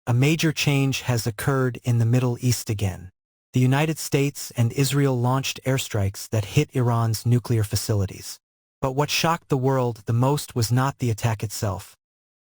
a major change has occurred in the Middle East again. The United States and Israel launched airstrikes that hit Iran's nuclear facilities. But what shocked the world the most was not the attack itself,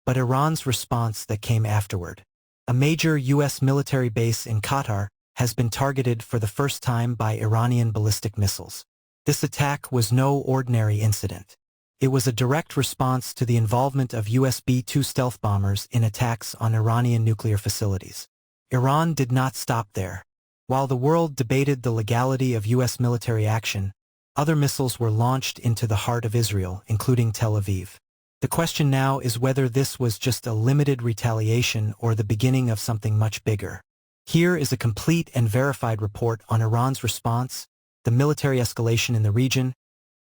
but Iran's response that came afterward. A major U.S. military base in Qatar has been targeted for the first time by Iranian ballistic missiles. This attack was no ordinary incident. It was a direct response to the involvement of US B-2 stealth bombers in attacks on Iranian nuclear facilities. Iran did not stop there. While the world debated the legality of US military action, other missiles were launched into the heart of Israel, including Tel Aviv. The question now is whether this was just a limited retaliation or the beginning of something much bigger. Here is a complete and verified report on Iran's response, the military escalation in the region,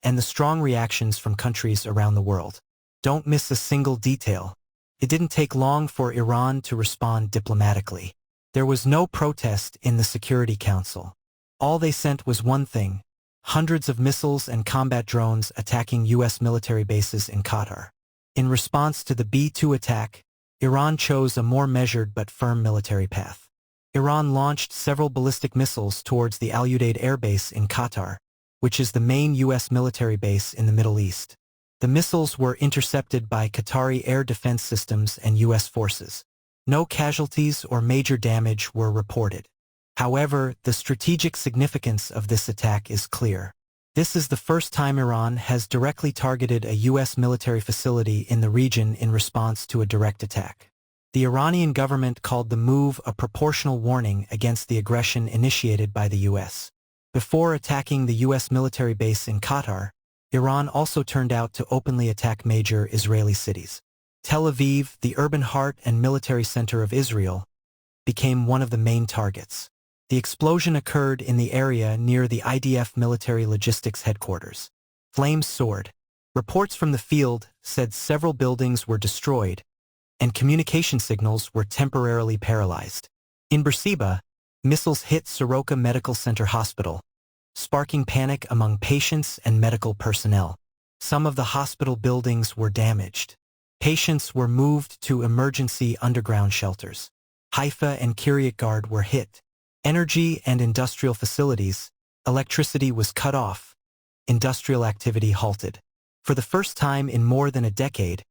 and the strong reactions from countries around the world. Don't miss a single detail. It didn't take long for Iran to respond diplomatically. There was no protest in the Security Council. All they sent was one thing: hundreds of missiles and combat drones attacking U.S. military bases in Qatar. In response to the B-2 attack, Iran chose a more measured but firm military path. Iran launched several ballistic missiles towards the Al Udeid Air Base in Qatar, which is the main U.S. military base in the Middle East. The missiles were intercepted by Qatari air defense systems and U.S. forces. No casualties or major damage were reported. However, the strategic significance of this attack is clear. This is the first time Iran has directly targeted a U.S. military facility in the region in response to a direct attack. The Iranian government called the move a proportional warning against the aggression initiated by the U.S. Before attacking the U.S. military base in Qatar, Iran also turned out to openly attack major Israeli cities. Tel Aviv, the urban heart and military center of Israel, became one of the main targets. The explosion occurred in the area near the IDF military logistics headquarters. Flames soared. Reports from the field said several buildings were destroyed, and communication signals were temporarily paralyzed. In Beersheba, missiles hit Soroka Medical Center Hospital, sparking panic among patients and medical personnel. Some of the hospital buildings were damaged. Patients were moved to emergency underground shelters. Haifa and Kiryat Gat were hit. Energy and industrial facilities, electricity was cut off. Industrial activity halted. For the first time in more than a decade,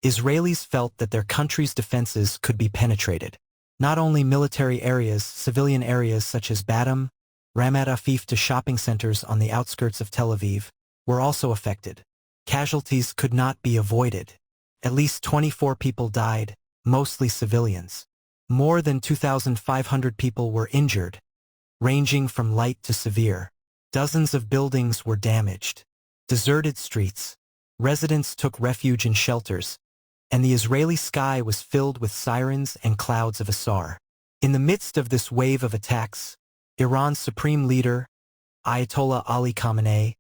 Israelis felt that their country's defenses could be penetrated. Not only military areas, civilian areas such as Batum, Ramat Afif to shopping centers on the outskirts of Tel Aviv were also affected. Casualties could not be avoided. At least 24 people died, mostly civilians. More than 2,500 people were injured, ranging from light to severe. Dozens of buildings were damaged. Deserted streets. Residents took refuge in shelters, and the Israeli sky was filled with sirens and clouds of Asar. In the midst of this wave of attacks, Iran's supreme leader, Ayatollah Ali Khamenei,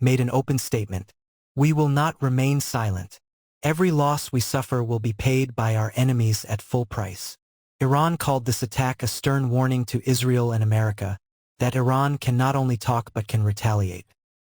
made an open statement: "We will not remain silent. Every loss we suffer will be paid by our enemies at full price." Iran called this attack a stern warning to Israel and America that Iran can not only talk but can retaliate.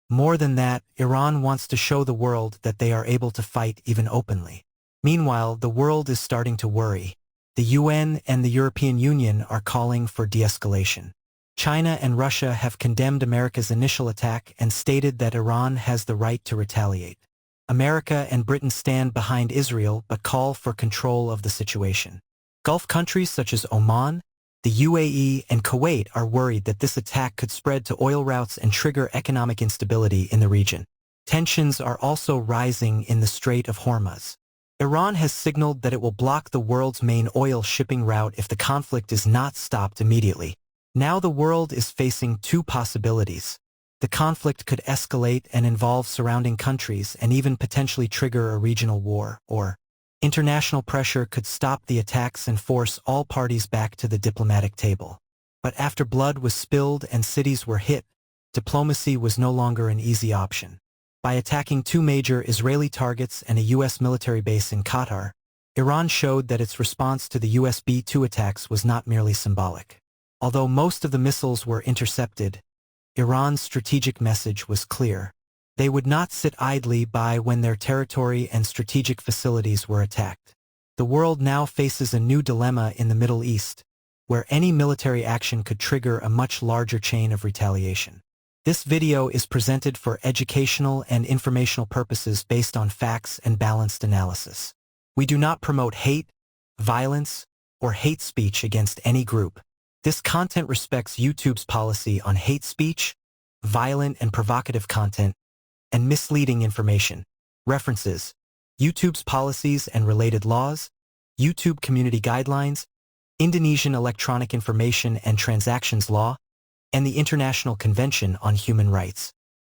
More than that, Iran wants to show the world that they are able to fight even openly. Meanwhile, the world is starting to worry. The UN and the European Union are calling for de-escalation. China and Russia have condemned America's initial attack and stated that Iran has the right to retaliate. America and Britain stand behind Israel but call for control of the situation. Gulf countries such as Oman, the UAE, and Kuwait are worried that this attack could spread to oil routes and trigger economic instability in the region. Tensions are also rising in the Strait of Hormuz. Iran has signaled that it will block the world's main oil shipping route if the conflict is not stopped immediately. Now the world is facing two possibilities. The conflict could escalate and involve surrounding countries and even potentially trigger a regional war, or international pressure could stop the attacks and force all parties back to the diplomatic table. But after blood was spilled and cities were hit, diplomacy was no longer an easy option. By attacking two major Israeli targets and a U.S. military base in Qatar, Iran showed that its response to the US B-2 attacks was not merely symbolic. Although most of the missiles were intercepted, Iran's strategic message was clear. They would not sit idly by when their territory and strategic facilities were attacked. The world now faces a new dilemma in the Middle East, where any military action could trigger a much larger chain of retaliation. This video is presented for educational and informational purposes based on facts and balanced analysis. We do not promote hate, violence, or hate speech against any group. This content respects YouTube's policy on hate speech, violent and provocative content, and misleading information. References: YouTube's policies and related laws, YouTube community guidelines, Indonesian Electronic Information and Transactions Law, and the International Convention on Human Rights.